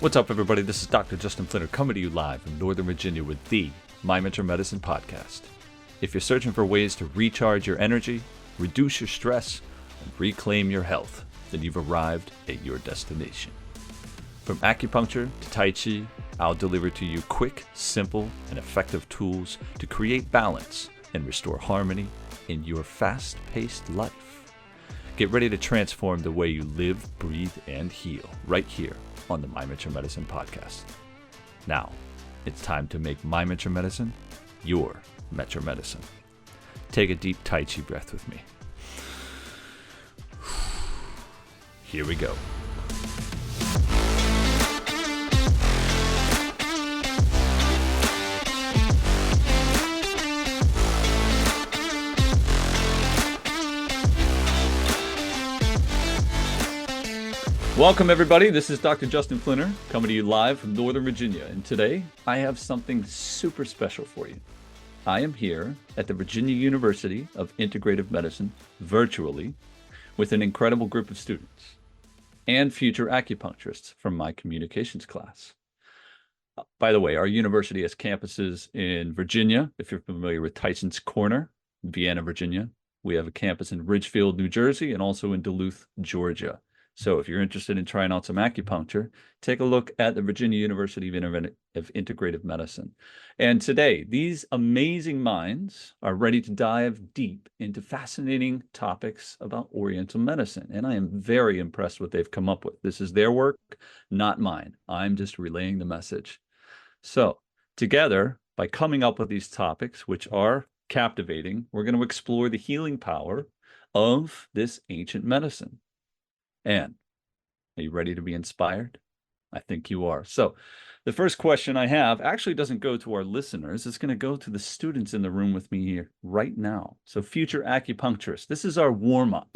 What's up, everybody? This is Dr. Justin Flinner coming to you live from Northern Virginia with the My Mentor Medicine podcast. If you're searching for ways to recharge your energy, reduce your stress, and reclaim your health, then you've arrived at your destination. From acupuncture to Tai Chi, I'll deliver to you quick, simple, and effective tools to create balance and restore harmony in your fast-paced life. Get ready to transform the way you live, breathe, and heal right here on the My Mentor Medicine podcast. Now, it's time to make My Mentor Medicine your Mentor Medicine. Take a deep Tai Chi breath with me. Here we go. Welcome, everybody. This is Dr. Justin Flinner coming to you live from Northern Virginia. And today I have something super special for you. I am here at the Virginia University of Integrative Medicine virtually with an incredible group of students and future acupuncturists from my communications class. By the way, our university has campuses in Virginia, if you're familiar with Tyson's Corner, Vienna, Virginia. We have a campus in Ridgefield, New Jersey, and also in Duluth, Georgia. So if you're interested in trying out some acupuncture, take a look at the Virginia University of Integrative Medicine. And today, these amazing minds are ready to dive deep into fascinating topics about Oriental medicine. And I am very impressed with what they've come up with. This is their work, not mine. I'm just relaying the message. So together, by coming up with these topics, which are captivating, we're going to explore the healing power of this ancient medicine. And are you ready to be inspired? I think you are. So the first question I have actually doesn't go to our listeners. It's going to go to the students in the room with me here right now. So future acupuncturists, this is our warm-up.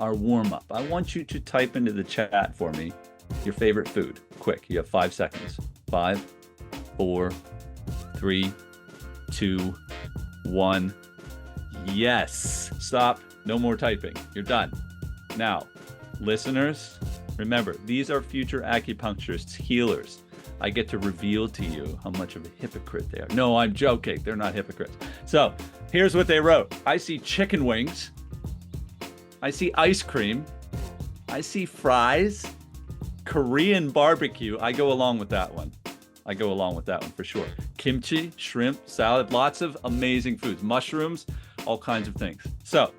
Our warm-up. I want you to type into the chat for me your favorite food. Quick, you have 5 seconds. 5, 4, 3, 2, 1. Yes. Stop. No more typing. You're done. Now, listeners, remember, these are future acupuncturists, healers. I get to reveal to you how much of a hypocrite they are. No, I'm joking. They're not hypocrites. So here's what they wrote. I see chicken wings. I see ice cream. I see fries. Korean barbecue. I go along with that one. I go along with that one for sure. Kimchi, shrimp, salad, lots of amazing foods. Mushrooms, all kinds of things. So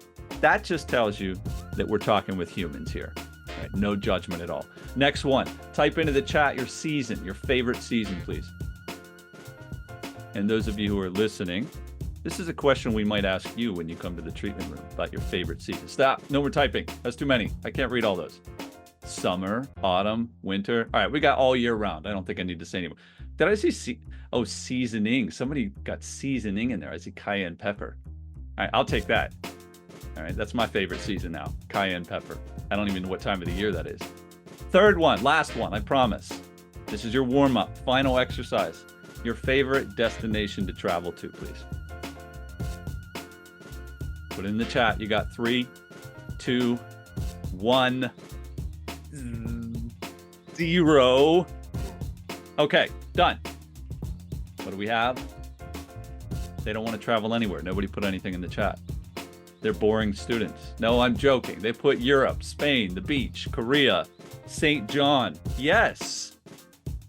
that just tells you that we're talking with humans here. Right? No judgment at all. Next one, type into the chat your season, your favorite season, please. And those of you who are listening, this is a question we might ask you when you come to the treatment room about your favorite season. Stop, no more typing. That's too many. I can't read all those. Summer, autumn, winter. All right, we got all year round. I don't think I need to say anymore. Did I see, seasoning. Somebody got seasoning in there. I see cayenne pepper. All right, I'll take that. All right, that's my favorite season now, cayenne pepper. I don't even know what time of the year that is. Third one, last one, I promise. This is your warm-up, final exercise. Your favorite destination to travel to, please. Put it in the chat. You got 3, 2, 1, 0. Okay, done. What do we have? They don't want to travel anywhere. Nobody put anything in the chat. They're boring students. No, I'm joking. They put Europe, Spain, the beach, Korea, St. John. Yes.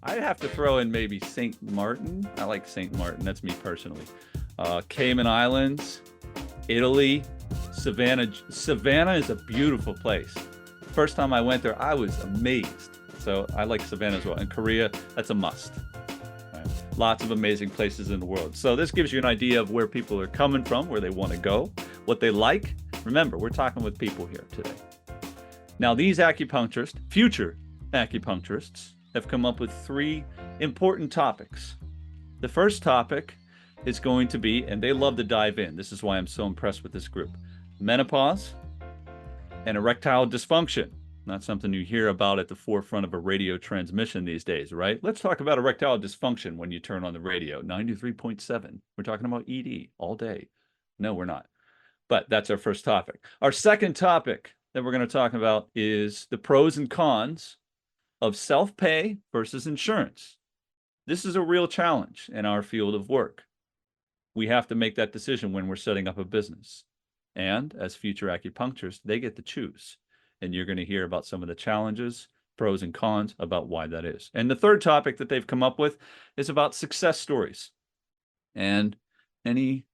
I'd have to throw in maybe St. Martin. I like St. Martin. That's me personally. Cayman Islands, Italy, Savannah. Savannah is a beautiful place. First time I went there, I was amazed. So I like Savannah as well. And Korea, that's a must. Right? Lots of amazing places in the world. So this gives you an idea of where people are coming from, where they want to go, what they like. Remember, we're talking with people here today. Now, these acupuncturists, future acupuncturists, have come up with 3 important topics. The first topic is going to be, and they love to dive in, this is why I'm so impressed with this group, menopause and erectile dysfunction. Not something you hear about at the forefront of a radio transmission these days, right? Let's talk about erectile dysfunction when you turn on the radio. 93.7. We're talking about ED all day. No, we're not. But that's our first topic. Our second topic that we're going to talk about is the pros and cons of self-pay versus insurance. This is a real challenge in our field of work. We have to make that decision when we're setting up a business. And as future acupuncturists, they get to choose. And you're going to hear about some of the challenges, pros and cons about why that is. And the third topic that they've come up with is about success stories. And any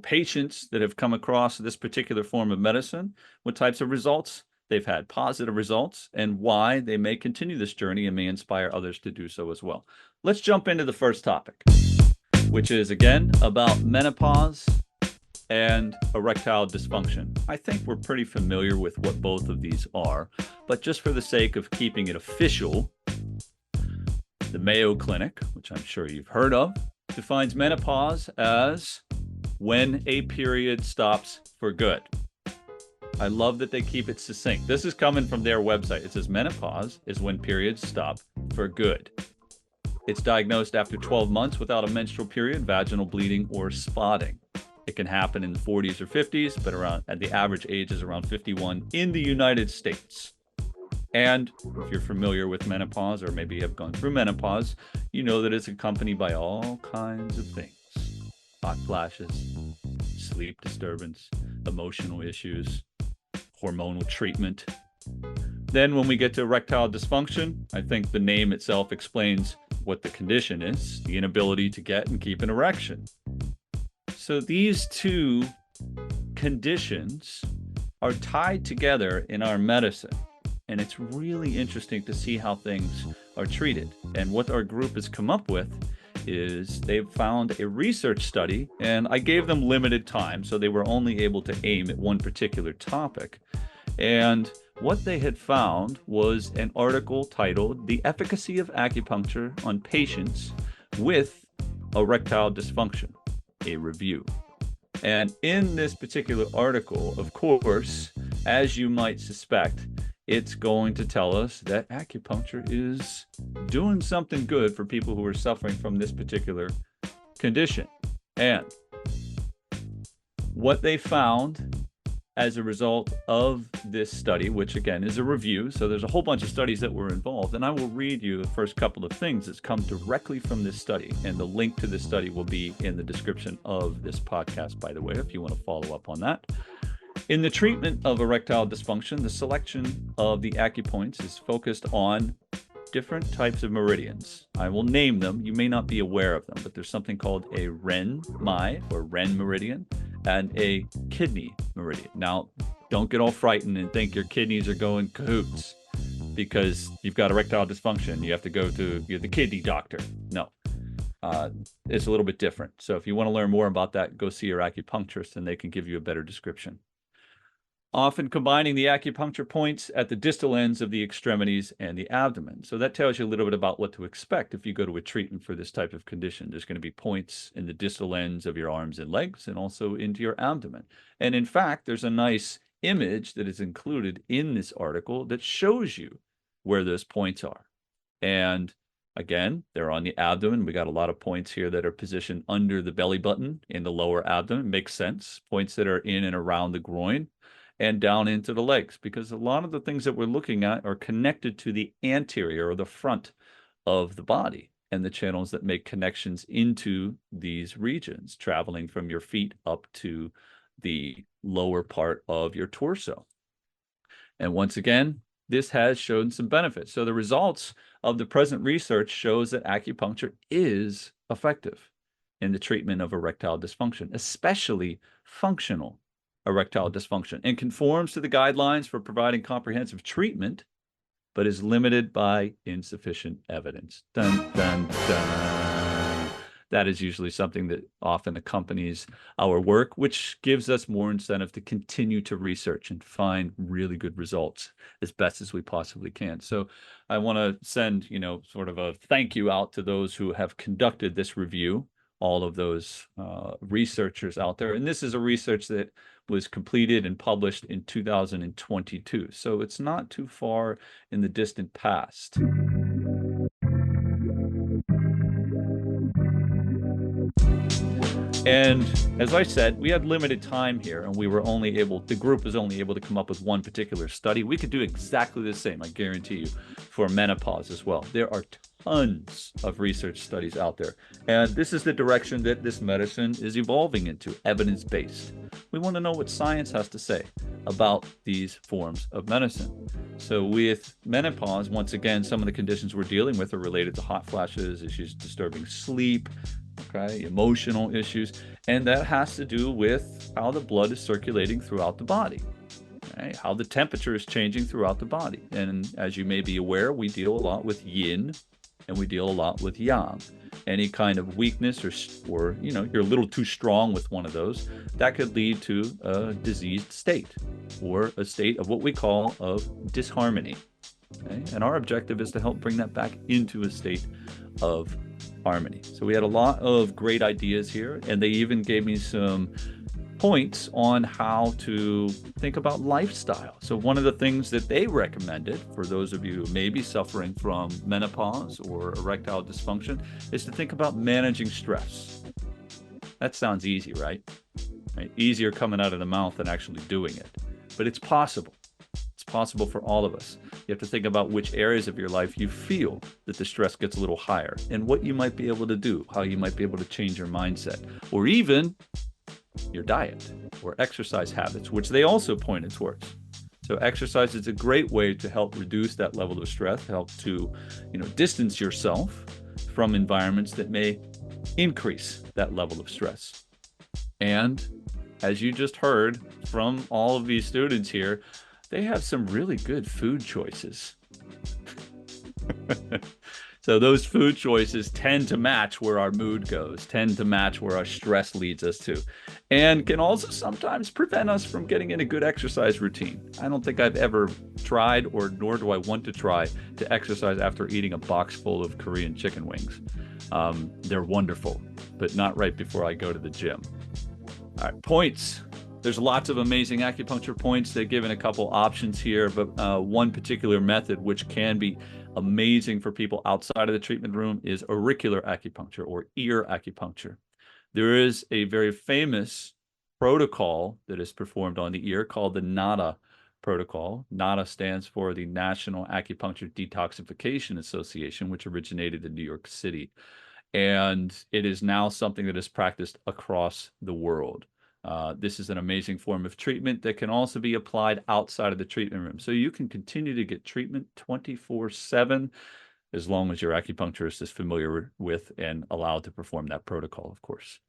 patients that have come across this particular form of medicine, what types of results they've had, positive results, and why they may continue this journey and may inspire others to do so as well. Let's jump into the first topic, which is, again, about menopause and erectile dysfunction. I think we're pretty familiar with what both of these are, but just for the sake of keeping it official, the Mayo Clinic, which I'm sure you've heard of, defines menopause as when a period stops for good. I love that they keep it succinct. This is coming from their website. It says menopause is when periods stop for good. It's diagnosed after 12 months without a menstrual period, vaginal bleeding, or spotting. It can happen in the 40s or 50s, but the average age is around 51 in the United States. And if you're familiar with menopause, or maybe have gone through menopause, you know that it's accompanied by all kinds of things. Hot flashes, sleep disturbance, emotional issues, hormonal treatment. Then when we get to erectile dysfunction, I think the name itself explains what the condition is, the inability to get and keep an erection. So these two conditions are tied together in our medicine. And it's really interesting to see how things are treated. And what our group has come up with is they've found a research study, and I gave them limited time, so they were only able to aim at one particular topic. And what they had found was an article titled "The Efficacy of Acupuncture on Patients with Erectile Dysfunction," a review. And in this particular article, of course, as you might suspect, it's going to tell us that acupuncture is doing something good for people who are suffering from this particular condition. And what they found as a result of this study, which again is a review, so there's a whole bunch of studies that were involved, and I will read you the first couple of things that's come directly from this study, and the link to this study will be in the description of this podcast, by the way, if you want to follow up on that. In the treatment of erectile dysfunction, the selection of the acupoints is focused on different types of meridians. I will name them. You may not be aware of them, but there's something called a Ren meridian and a kidney meridian. Now, don't get all frightened and think your kidneys are going cahoots because you've got erectile dysfunction. You have to go to the kidney doctor. No, it's a little bit different. So if you want to learn more about that, go see your acupuncturist and they can give you a better description. Often combining the acupuncture points at the distal ends of the extremities and the abdomen. So that tells you a little bit about what to expect if you go to a treatment for this type of condition. There's going to be points in the distal ends of your arms and legs and also into your abdomen. And in fact, there's a nice image that is included in this article that shows you where those points are. And again, they're on the abdomen. We got a lot of points here that are positioned under the belly button in the lower abdomen. Makes sense. Points that are in and around the groin and down into the legs, because a lot of the things that we're looking at are connected to the anterior or the front of the body and the channels that make connections into these regions, traveling from your feet up to the lower part of your torso. And once again, this has shown some benefits. So the results of the present research shows that acupuncture is effective in the treatment of erectile dysfunction, especially functional erectile dysfunction, and conforms to the guidelines for providing comprehensive treatment, but is limited by insufficient evidence. Dun, dun, dun. That is usually something that often accompanies our work, which gives us more incentive to continue to research and find really good results as best as we possibly can. So I want to send, sort of a thank you out to those who have conducted this review, all of those researchers out there. And this is a research that was completed and published in 2022. So it's not too far in the distant past. And as I said, we had limited time here, and the group was only able to come up with one particular study. We could do exactly the same, I guarantee you, for menopause as well. There are tons of research studies out there, and this is the direction that this medicine is evolving into, evidence-based. We want to know what science has to say about these forms of medicine. So with menopause, once again, some of the conditions we're dealing with are related to hot flashes, issues disturbing sleep, okay, emotional issues, and that has to do with how the blood is circulating throughout the body, okay, how the temperature is changing throughout the body. And as you may be aware, we deal a lot with yin and we deal a lot with yang. Any kind of weakness or you're a little too strong with one of those, that could lead to a diseased state or a state of what we call of disharmony. Okay? And our objective is to help bring that back into a state of harmony. So we had a lot of great ideas here, and they even gave me some points on how to think about lifestyle. So one of the things that they recommended for those of you who may be suffering from menopause or erectile dysfunction is to think about managing stress. That sounds easy, right? Easier coming out of the mouth than actually doing it. But it's possible. It's possible for all of us. You have to think about which areas of your life you feel that the stress gets a little higher and what you might be able to do, how you might be able to change your mindset, or even your diet or exercise habits, which they also pointed towards. So exercise is a great way to help reduce that level of stress, help to, distance yourself from environments that may increase that level of stress. And as you just heard from all of these students here, they have some really good food choices. So those food choices tend to match where our mood goes, tend to match where our stress leads us to, and can also sometimes prevent us from getting in a good exercise routine. I don't think I've ever tried, or nor do I want to try, to exercise after eating a box full of Korean chicken wings. They're wonderful, but not right before I go to the gym. All right, points. There's lots of amazing acupuncture points. They've given a couple options here, but one particular method which can be amazing for people outside of the treatment room is auricular acupuncture or ear acupuncture. There is a very famous protocol that is performed on the ear called the NADA protocol. NADA stands for the National Acupuncture Detoxification Association, which originated in New York City. And it is now something that is practiced across the world. This is an amazing form of treatment that can also be applied outside of the treatment room. So you can continue to get treatment 24/7 as long as your acupuncturist is familiar with and allowed to perform that protocol, of course.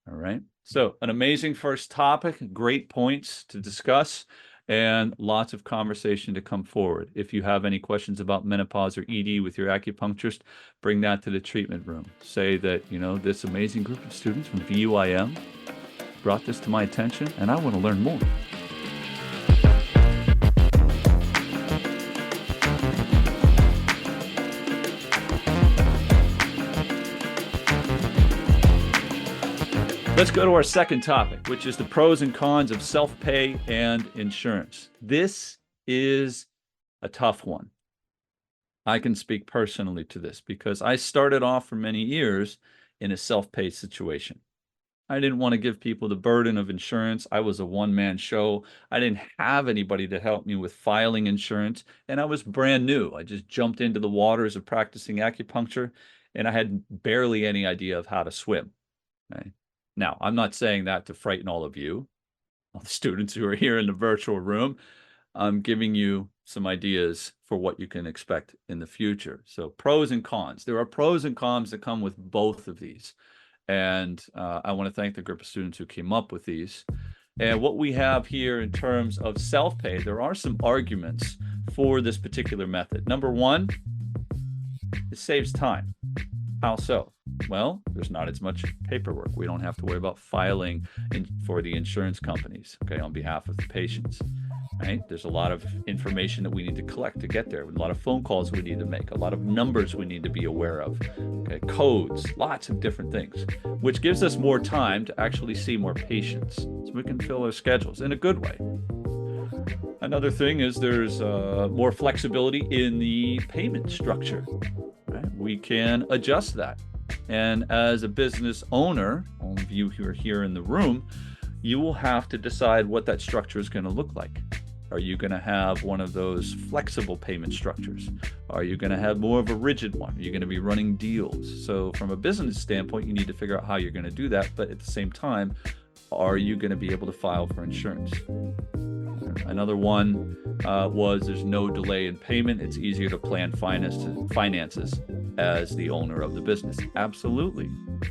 All right. So an amazing first topic, great points to discuss, and lots of conversation to come forward. If you have any questions about menopause or ED with your acupuncturist, bring that to the treatment room. Say that, this amazing group of students from VUIM brought this to my attention, and I want to learn more. Let's go to our second topic, which is the pros and cons of self-pay and insurance. This is a tough one. I can speak personally to this because I started off for many years in a self-pay situation. I didn't want to give people the burden of insurance. I was a one-man show. I didn't have anybody to help me with filing insurance, and I was brand new. I just jumped into the waters of practicing acupuncture, and I had barely any idea of how to swim. Okay? Now, I'm not saying that to frighten all of you, all the students who are here in the virtual room. I'm giving you some ideas for what you can expect in the future. So pros and cons. There are pros and cons that come with both of these. And I want to thank the group of students who came up with these. And what we have here in terms of self-pay, there are some arguments for this particular method. Number one, it saves time. How so? Well, there's not as much paperwork. We don't have to worry about filing for the insurance companies, okay, on behalf of the patients. Right? There's a lot of information that we need to collect to get there, a lot of phone calls we need to make, a lot of numbers we need to be aware of, okay, codes, lots of different things, which gives us more time to actually see more patients so we can fill our schedules in a good way. Another thing is there's more flexibility in the payment structure. Right? We can adjust that. And as a business owner, all of you who are here in the room, you will have to decide what that structure is going to look like. Are you going to have one of those flexible payment structures? Are you going to have more of a rigid one? Are you going to be running deals? So from a business standpoint, you need to figure out how you're going to do that. But at the same time, are you going to be able to file for insurance? Another one was there's no delay in payment. It's easier to plan finances as the owner of the business. Absolutely.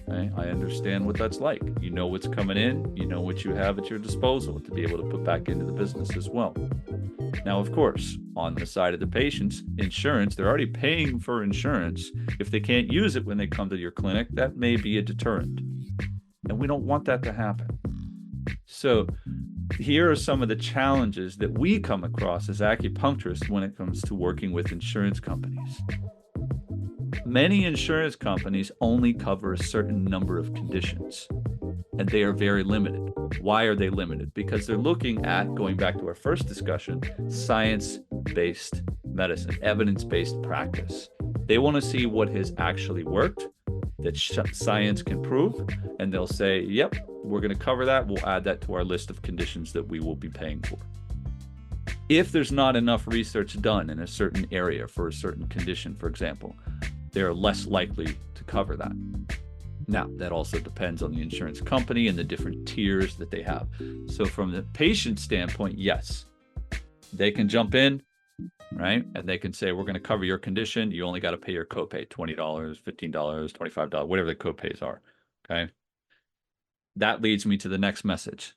Okay? I understand what that's like. You know what's coming in. You know what you have at your disposal to be able to put back into the business as well. Now, of course, on the side of the patients, insurance, they're already paying for insurance. If they can't use it when they come to your clinic, that may be a deterrent. And we don't want that to happen. So here are some of the challenges that we come across as acupuncturists when it comes to working with insurance companies. Many insurance companies only cover a certain number of conditions, and they are very limited. Why are they limited? Because they're looking at, going back to our first discussion, science-based medicine, evidence-based practice. They want to see what has actually worked, that science can prove, and they'll say, yep, we're going to cover that. We'll add that to our list of conditions that we will be paying for. If there's not enough research done in a certain area for a certain condition, for example, they're less likely to cover that. Now, that also depends on the insurance company and the different tiers that they have. So from the patient standpoint, yes, they can jump in, right? And they can say, we're going to cover your condition. You only got to pay your copay, $20, $15, $25, whatever the copays are, okay? That leads me to the next message.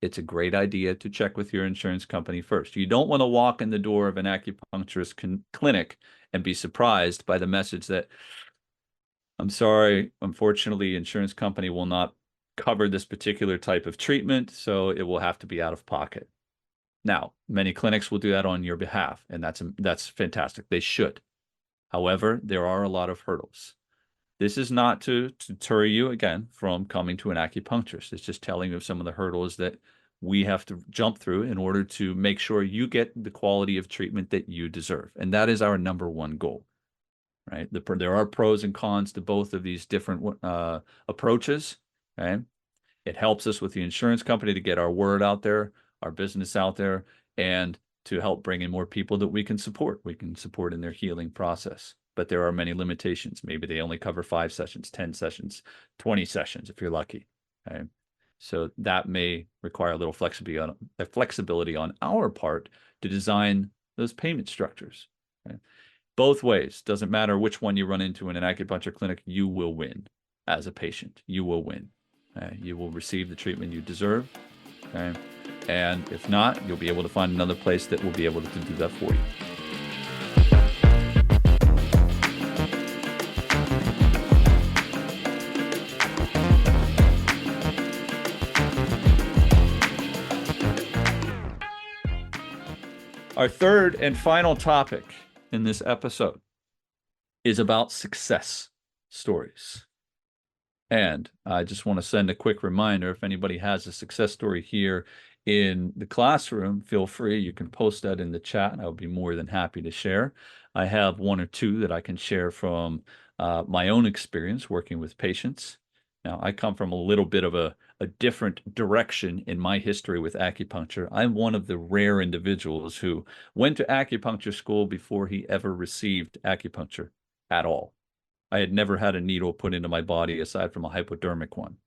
It's a great idea to check with your insurance company first. You don't want to walk in the door of an acupuncturist clinic and be surprised by the message that, I'm sorry, unfortunately, insurance company will not cover this particular type of treatment, so it will have to be out of pocket. Now, many clinics will do that on your behalf, and that's fantastic. They should. However, there are a lot of hurdles. This is not to deter you, again, from coming to an acupuncturist. It's just telling you some of the hurdles that we have to jump through in order to make sure you get the quality of treatment that you deserve. And that is our number one goal, right? There are pros and cons to both of these different approaches, okay? It helps us with the insurance company to get our word out there, our business out there, and to help bring in more people that we can support. We can support in their healing process. But there are many limitations. Maybe they only cover 5 sessions, 10 sessions, 20 sessions if you're lucky. Okay? So that may require a little flexibility on our part to design those payment structures. Okay? Both ways, doesn't matter which one you run into in an acupuncture clinic, you will win as a patient. You will win. You will receive the treatment you deserve. Okay? And if not, you'll be able to find another place that will be able to do that for you. Our third and final topic in this episode is about success stories. And I just want to send a quick reminder, if anybody has a success story here in the classroom, feel free. You can post that in the chat, and I'll be more than happy to share. I have one or two that I can share from my own experience working with patients. Now, I come from a little bit of a different direction in my history with acupuncture. I'm one of the rare individuals who went to acupuncture school before he ever received acupuncture at all. I had never had a needle put into my body aside from a hypodermic one.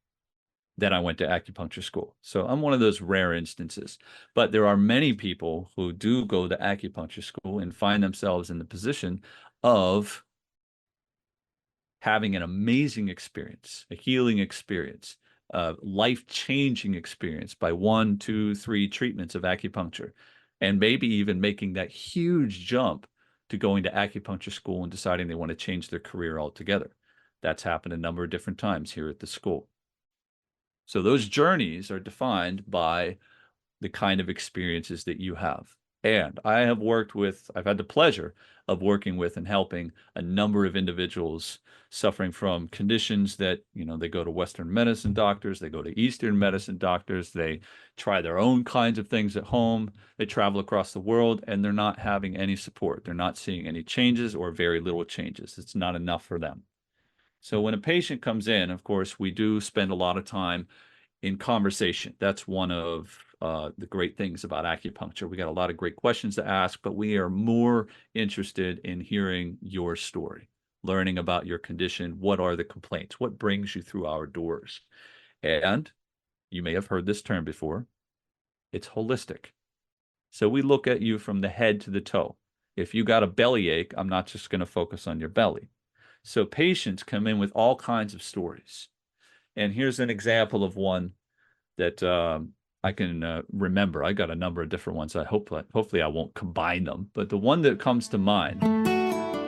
Then I went to acupuncture school. So I'm one of those rare instances. But there are many people who do go to acupuncture school and find themselves in the position of having an amazing experience, a healing experience, a life-changing experience by 1, 2, 3 treatments of acupuncture, and maybe even making that huge jump to going to acupuncture school and deciding they want to change their career altogether. That's happened a number of different times here at the school. So those journeys are defined by the kind of experiences that you have. And I've had the pleasure of working with and helping a number of individuals suffering from conditions that, they go to Western medicine doctors, they go to Eastern medicine doctors, they try their own kinds of things at home, they travel across the world, and they're not having any support. They're not seeing any changes or very little changes. It's not enough for them. So when a patient comes in, of course, we do spend a lot of time in conversation. That's one of the great things about acupuncture. We got a lot of great questions to ask, but we are more interested in hearing your story, learning about your condition. What are the complaints? What brings you through our doors? And you may have heard this term before. It's holistic. So we look at you from the head to the toe. If you got a bellyache, I'm not just going to focus on your belly. So patients come in with all kinds of stories. And here's an example of one that I can remember. I got a number of different ones. Hopefully I won't combine them. But the one that comes to mind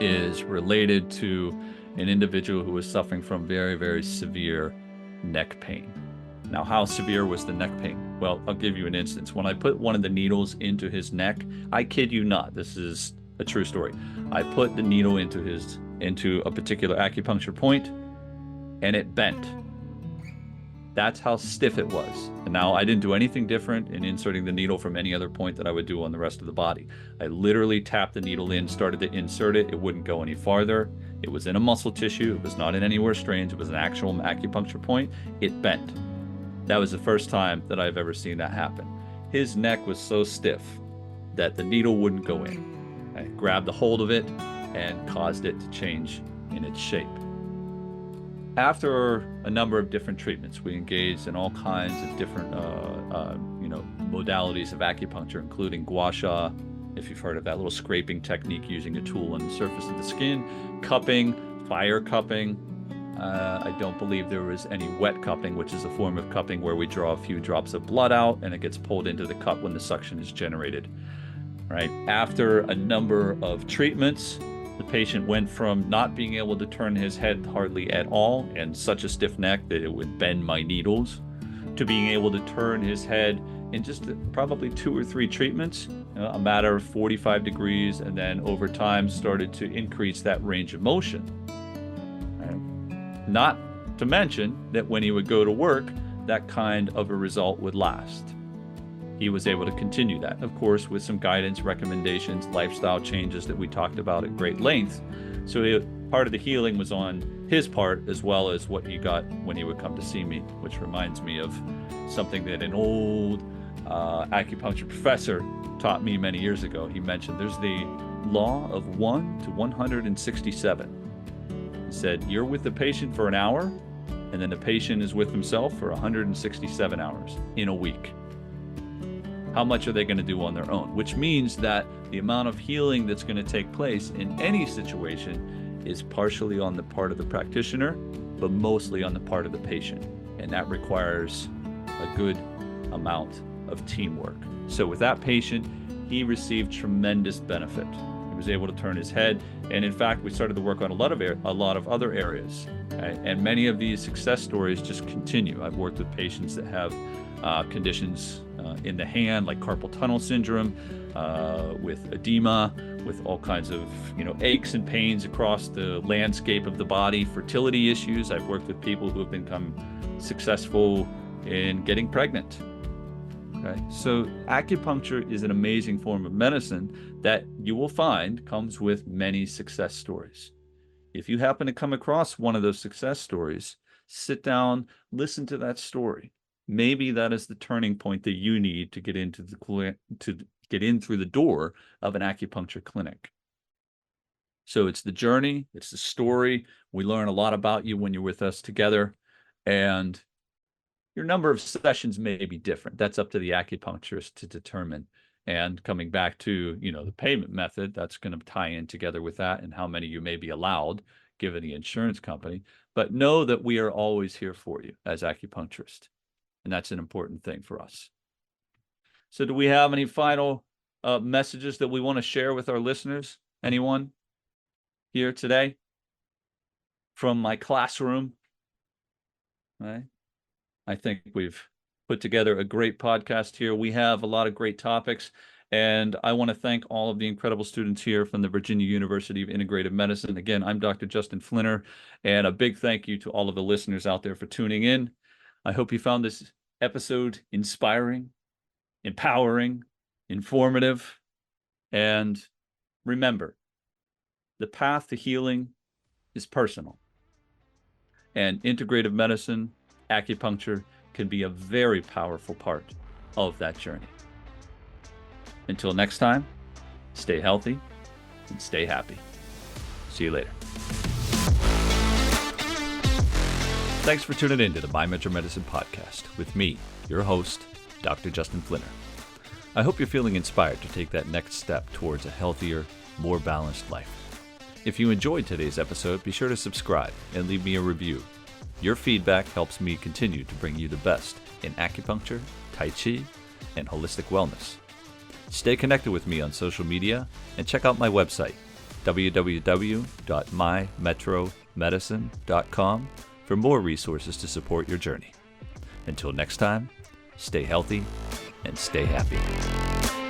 is related to an individual who was suffering from very, very severe neck pain. Now, how severe was the neck pain? Well, I'll give you an instance. When I put one of the needles into his neck, I kid you not, this is a true story. I put the needle into a particular acupuncture point, and it bent. That's how stiff it was. And now I didn't do anything different in inserting the needle from any other point that I would do on the rest of the body. I literally tapped the needle in, started to insert it. It wouldn't go any farther. It was in a muscle tissue. It was not in anywhere strange. It was an actual acupuncture point. It bent. That was the first time that I've ever seen that happen. His neck was so stiff that the needle wouldn't go in. I grabbed a hold of it and caused it to change in its shape. After a number of different treatments, we engaged in all kinds of different modalities of acupuncture, including gua sha, if you've heard of that little scraping technique using a tool on the surface of the skin, cupping, fire cupping. I don't believe there was any wet cupping, which is a form of cupping where we draw a few drops of blood out and it gets pulled into the cup when the suction is generated. Right? After a number of treatments, the patient went from not being able to turn his head hardly at all and such a stiff neck that it would bend my needles, to being able to turn his head in just probably 2 or 3 treatments, a matter of 45 degrees, and then over time started to increase that range of motion. Right? Not to mention that when he would go to work, that kind of a result would last. He was able to continue that, of course, with some guidance, recommendations, lifestyle changes that we talked about at great length. So part of the healing was on his part, as well as what he got when he would come to see me, which reminds me of something that an old acupuncture professor taught me many years ago. He mentioned there's the law of 1 to 167. He said, you're with the patient for an hour, and then the patient is with himself for 167 hours in a week. How much are they going to do on their own? Which means that the amount of healing that's going to take place in any situation is partially on the part of the practitioner, but mostly on the part of the patient. And that requires a good amount of teamwork. So with that patient, he received tremendous benefit. He was able to turn his head. And in fact, we started to work on a lot of other areas. Okay? And many of these success stories just continue. I've worked with patients that have conditions in the hand, like carpal tunnel syndrome, with edema, with all kinds of aches and pains across the landscape of the body, fertility issues. I've worked with people who have become successful in getting pregnant. Okay, so acupuncture is an amazing form of medicine that you will find comes with many success stories. If you happen to come across one of those success stories, sit down, listen to that story. Maybe that is the turning point that you need to get in through the door of an acupuncture clinic. So it's the journey, it's the story. We learn a lot about you when you're with us together, and your number of sessions may be different. That's up to the acupuncturist to determine. And coming back to, the payment method, that's going to tie in together with that and how many you may be allowed given the insurance company. But know that we are always here for you as acupuncturists. And that's an important thing for us. So do we have any final messages that we want to share with our listeners? Anyone here today from my classroom? Right? I think we've put together a great podcast here. We have a lot of great topics, and I want to thank all of the incredible students here from the Virginia University of Integrative Medicine. Again, I'm Dr. Justin Flinner, and a big thank you to all of the listeners out there for tuning in. I hope you found this episode inspiring, empowering, informative, and remember, the path to healing is personal. And integrative medicine, acupuncture, can be a very powerful part of that journey. Until next time, stay healthy and stay happy. See you later. Thanks for tuning in to the My Metro Medicine podcast with me, your host, Dr. Justin Flinner. I hope you're feeling inspired to take that next step towards a healthier, more balanced life. If you enjoyed today's episode, be sure to subscribe and leave me a review. Your feedback helps me continue to bring you the best in acupuncture, tai chi, and holistic wellness. Stay connected with me on social media and check out my website, www.mymetromedicine.com, for more resources to support your journey. Until next time, stay healthy and stay happy.